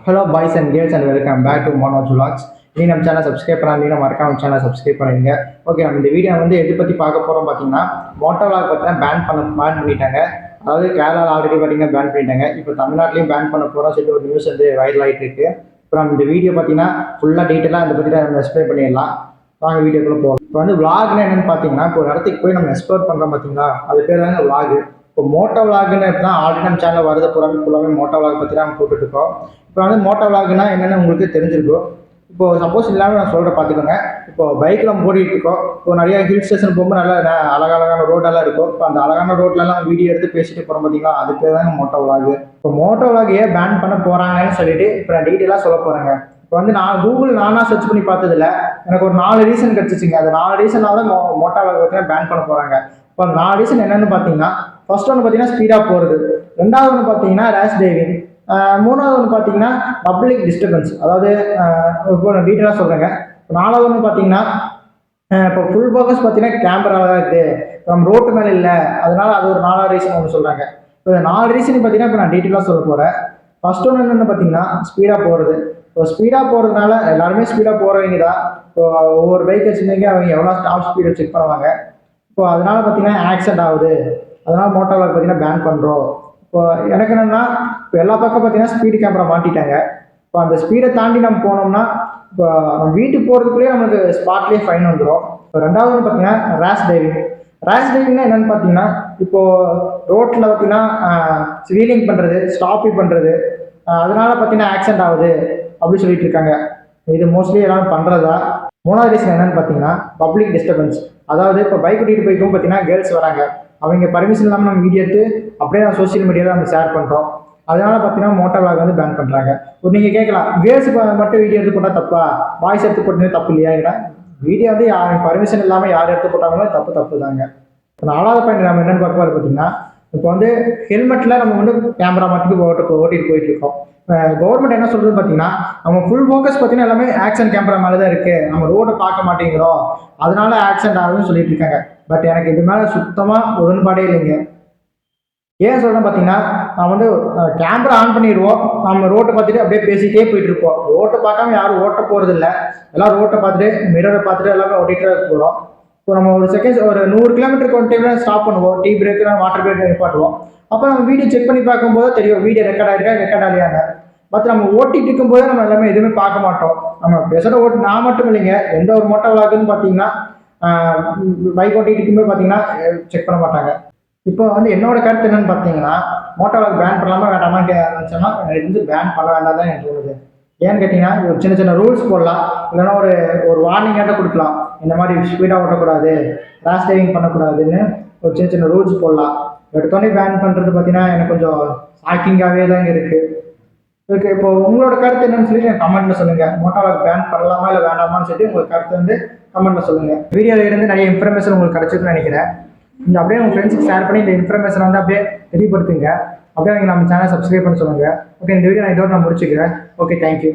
Hello boys and girls and welcome back to Motovlogs. நீ நம்ம channel subscribe பண்ணாதீங்கன்னா மறக்காம channel subscribe பண்ணுங்க. Okay, நம்ம இந்த வீடியோ வந்து எதை பற்றி பார்க்க போகிறோம் பார்த்தீங்கன்னா மோட்டோவ்ளாக் பார்த்தீங்கன்னா பேன் பண்ணிட்டாங்க. அதாவது கேரளாவில் ஆல்ரெடி பார்த்தீங்கன்னா பேன் பண்ணிட்டாங்க. இப்போ தமிழ்நாட்டிலையும் பேன் பண்ண போகிறோம் சொல்லி ஒரு நியூஸ் வந்து வைரல் ஆகிட்டு இருக்கு. இப்போ நம்ம இந்த வீடியோ பார்த்தீங்கன்னா ஃபுல்லாக டீட்டெயிலாக அதை பற்றி நம்ம எக்ஸ்பிளைன் பண்ணிடலாம். வாங்க வீடியோக்குள்ளே போகிறோம். இப்போ வந்து விளாக்னா என்னென்னு பார்த்தீங்கன்னா இப்போ ஒரு இடத்துக்கு போய் நம்ம எக்ஸ்ப்ளோர் பண்ணுறோம் பார்த்தீங்களா, அது பேர் தாங்க விளாக். இப்போ மோட்டோவ்ளாக்னு தான் ஆல்ரெடி நம்ம சேனலில் வரது ஃபுல்லாகவே மோட்டோவ்ளாக் பற்றி தான் நம்ம போட்டுட்ருக்கோம். இப்போ வந்து மோட்டோவ்ளாக்னா என்னென்னு உங்களுக்கு தெரிஞ்சிருக்கும். இப்போ சப்போஸ் இல்லாமல் நான் சொல்கிறேன் பார்த்துக்கோங்க. இப்போ பைக்கில் நம்ம ஓடிட்டு இருக்கோம். இப்போ நிறைய ஹில் ஸ்டேஷன் போகும்போது நல்லா அழகான ரோடெல்லாம் இருக்கும். இப்போ அந்த அழகான ரோட்லலாம் வீடியோ எடுத்து பேசிட்டு போகிறோம் பார்த்தீங்களா, அது பேர் தாங்க மோட்டோவ்ளாக். இப்போ மோட்டோவ்ளாக் ஏன் பேன் பண்ண போகிறாங்கன்னு சொல்லிட்டு இப்போ நான் டீட்டெயிலாக சொல்ல போகிறேங்க. இப்போ வந்து நான் கூகுள் நானாக சர்ச் பண்ணி பார்த்ததில்ல, எனக்கு ஒரு 4 ரீசன் கிடச்சிச்சிங்க. அந்த 4 ரீசனால மோட்டோவ்ளாக் பார்த்தீங்கன்னா பேன் பண்ண போகிறாங்க. இப்போ அந்த 4 ரீசன் என்னென்னு பார்த்தீங்கன்னா, ஃபர்ஸ்ட் ஒன்று பார்த்தீங்கன்னா ஸ்பீடாக போகிறது, ரெண்டாவது ஒன்று பார்த்தீங்கன்னா ரேஷ் டிரைவிங், மூணாவது ஒன்று பார்த்தீங்கன்னா பப்ளிக் டிஸ்டர்பன்ஸ். அதாவது இப்போ நான் டீட்டெயிலாக சொல்கிறேங்க. நாலாவது ஒன்று பார்த்தீங்கன்னா இப்போ ஃபுல் ஃபோக்கஸ் பார்த்தீங்கன்னா கேமராவில் தான் இருக்குது, நம்ம ரோட்டு மேலே இல்லை, அதனால அது ஒரு 4வது ரீசன் ஒன்று சொல்கிறாங்க. இப்போ இந்த 4 ரீசன் பார்த்தீங்கன்னா இப்போ நான் டீட்டெயிலாக சொல்ல போகிறேன். ஃபர்ஸ்ட் ஒன்று என்னென்னு பார்த்தீங்கன்னா ஸ்பீடாக போகிறது. இப்போ ஸ்பீடாக போகிறதுனால எல்லாருமே ஸ்பீடாக போகிறவங்க தான். இப்போ ஒவ்வொரு பைக் வச்சுருந்தீங்க அவங்க எவ்வளோ டாப் ஸ்பீடை செக் பண்ணுவாங்க. இப்போ அதனால் பார்த்தீங்கன்னா ஆக்சிடென்ட் ஆகுது, அதனால் மோட்டோவ்ளாக் பார்த்தீங்கன்னா பேன் பண்ணுறோம். இப்போ எனக்கு என்னென்னா இப்போ எல்லா பக்கம் பார்த்தீங்கன்னா ஸ்பீடு கேமரா மாட்டிட்டாங்க. இப்போ அந்த ஸ்பீடை தாண்டி நம்ம போனோம்னா இப்போ நம்ம வீட்டுக்கு போகிறதுக்குள்ளேயே நமக்கு ஸ்பாட்லேயே ஃபைன் வந்துடும். இப்போ ரெண்டாவது பார்த்தீங்கன்னா ரேஷ் டிரைவிங். ரேஷ் டிரைவிங்னா என்னென்னு பார்த்தீங்கன்னா இப்போது ரோட்டில் பார்த்தீங்கன்னா வீலிங் பண்ணுறது, ஸ்டாப்பிங் பண்ணுறது, அதனால பார்த்தீங்கன்னா ஆக்சிடென்ட் ஆகுது அப்படின்னு சொல்லிட்டு இருக்காங்க. இது மோஸ்ட்லி எல்லாரும் பண்ணுறதா. மூணாவது ரீசன் என்னென்னு பார்த்தீங்கன்னா பப்ளிக் டிஸ்டர்பன்ஸ். அதாவது இப்போ பைக் ஓட்டிகிட்டு போய்க்கும் பார்த்தீங்கன்னா கேர்ள்ஸ் வராங்க, அவங்க பர்மிஷன் இல்லாமல் நம்ம வீடியோ எடுத்து அப்படியே நான் சோஷியல் மீடியாவில் நம்ம ஷேர் பண்ணுறோம். அதனால் பார்த்தீங்கன்னா மோட்டோவ்ளாக் வந்து பேன் பண்ணுறாங்க. ஒரு நீங்கள் கேட்கலாம், கேர்ள்ஸ் மட்டும் வீடியோ எடுத்து போட்டால் தப்பா, பாய்ஸ் எடுத்து போட்டே தப்பு இல்லையா? வீடியோ வந்து பர்மிஷன் இல்லாமல் யார் எடுத்து போட்டாங்களோ தப்பு தாங்க. இப்போ 4வது பாயிண்ட் நம்ம என்னென்னு பார்க்க பார்த்தீங்கன்னா இப்போ வந்து ஹெல்மெட்டில் நம்ம வந்து கேமரா மட்டும் ஓட்டிட்டு போயிட்டு இருக்கோம். கவர்மெண்ட் என்ன சொல்கிறது பார்த்தீங்கன்னா நம்ம ஃபுல் ஃபோக்கஸ் பார்த்தீங்கன்னா எல்லாமே ஆக்ஷன் கேமரா மேலே தான் இருக்குது, நம்ம ரோடை பார்க்க மாட்டேங்கிறோம், அதனால ஆக்சிடென்ட் ஆகுதுன்னு சொல்லிட்டு இருக்காங்க. பட் எனக்கு இது மேலே சுத்தமாக உடன்பாடே இல்லைங்க. ஏன் சொல்கிறேன் பார்த்தீங்கன்னா நான் வந்து கேமரா ஆன் பண்ணிடுவோம், நம்ம ரோட்டை பார்த்துட்டு அப்படியே பேசிகிட்டே போயிட்டு இருப்போம். ரோட்டை பார்க்காம யாரும் ஓட்ட போகிறது இல்லை, எல்லாம் ரோட்டை பார்த்துட்டு மிரரை பார்த்துட்டு எல்லாமே ஓட்டிகிட்டு போகிறோம். இப்போ நம்ம ஒரு செகண்ட்ஸ் ஒரு 100 கிலோமீட்டருக்கு ஒன் டைம்ல ஸ்டாப் பண்ணுவோம், டீ பிரேக் வாட்டர் பிரேக் நிப்பாட்டுவோம். அப்போ நம்ம வீடியோ செக் பண்ணி பார்க்கும்போது தெரியும் வீடியோ ரெக்கார்ட் ஆகிருக்கா ரெக்கார்ட் ஆகலையாங்க. பட் நம்ம ஓட்டிகிட்டு இருக்கும்போது நம்ம எல்லாமே எதுவுமே பார்க்க மாட்டோம். நம்ம பேசுகிற நான் மட்டும் இல்லைங்க, எந்த ஒரு மோட்டோவ்ளாக்னு பார்த்தீங்கன்னா பைக் ஓட்டிகிட்டு இருக்கும்போது பார்த்தீங்கன்னா செக் பண்ண மாட்டாங்க. இப்போ வந்து என்னோட கருத்து என்னன்னு பார்த்தீங்கன்னா மோட்டோவ்ளாக் பேன் பண்ணலாமா வேண்டாமான்னு நினச்சோன்னா இது வந்து பேன் பண்ண வேண்டாம் தான் எனக்கு தோணுது. ஏன்னு கேட்டிங்கன்னா ஒரு சின்ன ரூல்ஸ் போடலாம், இல்லைன்னா ஒரு வார்னிங்காக கொடுக்கலாம், இந்த மாதிரி ஸ்பீடாக ஓட்டக்கூடாது, ரேஷ் டிரைவிங் பண்ணக்கூடாதுன்னு ஒரு சின்ன ரூல்ஸ் போடலாம். எடுத்தோடனே பேன் பண்ணுறது பார்த்தீங்கன்னா எனக்கு கொஞ்சம் ஷாக்கிங்காகவே தாங்க இருக்குது. ஓகே, இப்போ உங்களோட கருத்து என்னன்னு சொல்லிட்டு எனக்கு கமெண்ட்டில் சொல்லுங்கள். மோட்டோவ்ளாக் பேன் பண்ணலாமா இல்லை வேண்டாமான்னு சொல்லிட்டு உங்கள் கருத்து வந்து கமெண்ட்டில் சொல்லுங்கள். வீடியோவில் இருந்து நிறைய இன்ஃபர்மேஷன் உங்களுக்கு கிடச்சிதுன்னு நினைக்கிறேன். நீங்கள் அப்படியே உங்கள் ஃப்ரெண்ட்ஸுக்கு ஷேர் பண்ணி இந்த இன்ஃபர்மேஷன் வந்து அப்படியே தெரியப்படுத்துங்க. அப்படியே அவங்க நம்ம சேனல் சப்ஸ்கிரைப் பண்ண சொல்லுங்கள். ஓகே, இந்த வீடியோ நான் இதோட நான் முடிச்சுக்கிறேன். Okay, thank you.